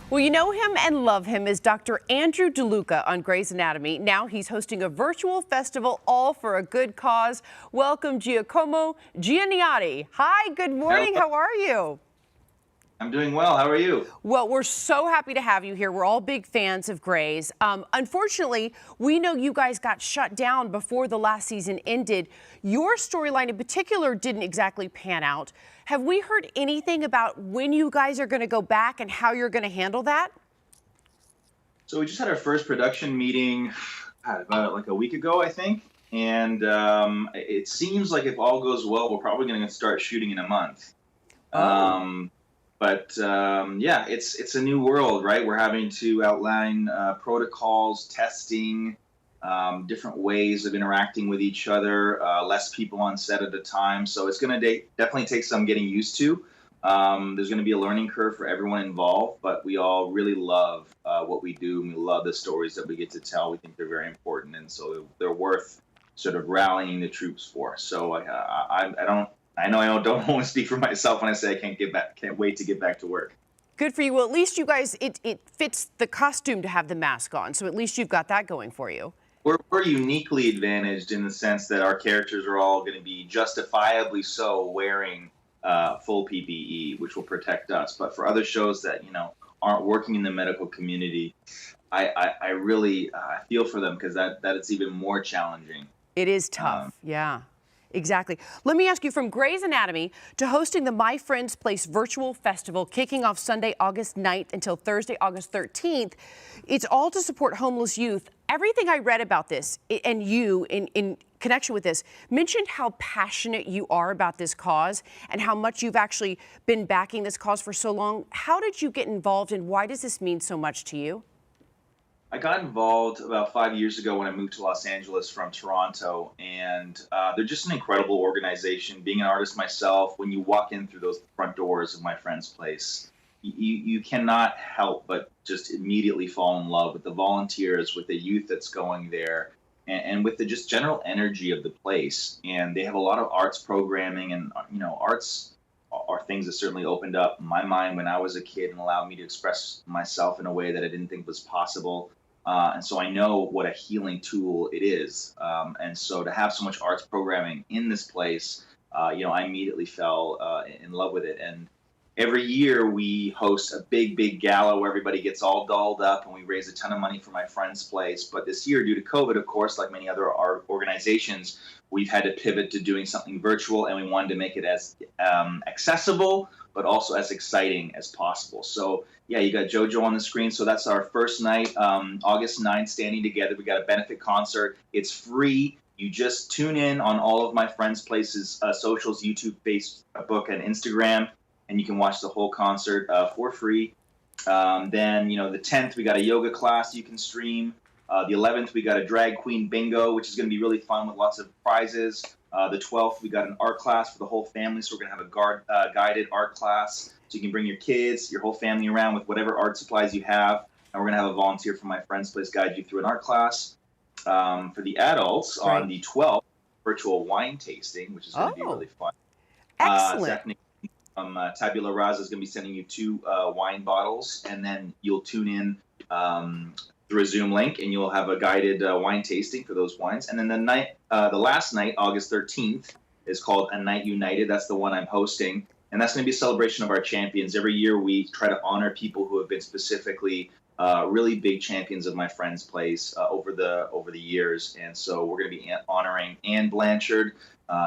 Well, you know him and love him as Dr. Andrew DeLuca on Grey's Anatomy. Now he's hosting a virtual festival all for a good cause. Welcome, Giacomo Gianniotti. Hi, good morning. Hello. How are you? I'm doing well. How are you? Well, we're so happy to have you here. We're all big fans of Grey's. Unfortunately, we know you guys got shut down before the last season ended. Your storyline in particular didn't exactly pan out. Have we heard anything about when you guys are going to go back and how you're going to handle that? So we just had our first production meeting about like a week ago, I think. And it seems like if all goes well, we're probably going to start shooting in a month. Oh. Yeah, it's a new world, right? We're having to outline protocols, testing, different ways of interacting with each other, less people on set at a time. So it's going to definitely take some getting used to. There's going to be a learning curve for everyone involved, but we all really love what we do, and we love the stories that we get to tell. We think they're very important, and so they're worth sort of rallying the troops for. So I know I don't want to speak for myself when I say I can't wait to get back to work. Good for you. Well, at least you guys, it fits the costume to have the mask on. So at least you've got that going for you. We're uniquely advantaged in the sense that our characters are all going to be justifiably so wearing full PPE, which will protect us. But for other shows that, aren't working in the medical community, I really feel for them because that it's even more challenging. It is tough. Yeah. Exactly. Let me ask you, from Grey's Anatomy to hosting the My Friend's Place virtual festival kicking off Sunday, August 9th until Thursday, August 13th, it's all to support homeless youth. Everything I read about this and you in connection with this mentioned how passionate you are about this cause and how much you've actually been backing this cause for so long. How did you get involved and why does this mean so much to you? I got involved about 5 years ago when I moved to Los Angeles from Toronto, and they're just an incredible organization. Being an artist myself, when you walk in through those front doors of My Friend's Place, you cannot help but just immediately fall in love with the volunteers, with the youth that's going there, and with the just general energy of the place. And they have a lot of arts programming, and arts are things that certainly opened up my mind when I was a kid and allowed me to express myself in a way that I didn't think was possible. And so I know what a healing tool it is. And so to have so much arts programming in this place, I immediately fell in love with it. And every year we host a big gala where everybody gets all dolled up and we raise a ton of money for My Friend's Place. But this year, due to COVID, of course, like many other art organizations, we've had to pivot to doing something virtual, and we wanted to make it as accessible but also as exciting as possible. So yeah, you got JoJo on the screen. So that's our first night, August 9th, Standing Together. We got a benefit concert. It's free. You just tune in on all of My Friend's Place's socials, YouTube, Facebook, and Instagram, and you can watch the whole concert for free. Then, the 10th, we got a yoga class you can stream. The 11th, we got a drag queen bingo, which is going to be really fun with lots of prizes. The 12th, we got an art class for the whole family, so we're going to have a guided art class, so you can bring your kids, your whole family around with whatever art supplies you have, and we're going to have a volunteer from My Friend's Place guide you through an art class. For the adults, on the 12th, virtual wine tasting, which is going to be really fun. Excellent. Stephanie from Tabula Rasa is going to be sending you 2 wine bottles, and then you'll tune in through a Zoom link, and you'll have a guided wine tasting for those wines. And then the last night, August 13th, is called A Night United. That's the one I'm hosting, and that's going to be a celebration of our champions. Every year, we try to honor people who have been specifically really big champions of My Friend's Place over the years. And so we're going to be honoring Anne Blanchard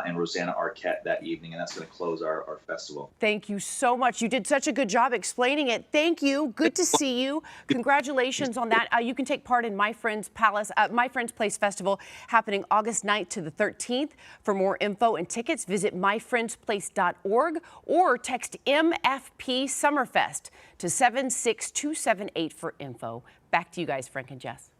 and Rosanna Arquette that evening, and that's going to close our festival. Thank you so much. You did such a good job explaining it. Thank you. Good to see you. Congratulations on that. You can take part in My Friend's Place Festival happening August 9th to the 13th. For more info and tickets, visit myfriendsplace.org or text MFP Summerfest to 76278 for info. Back to you guys, Frank and Jess.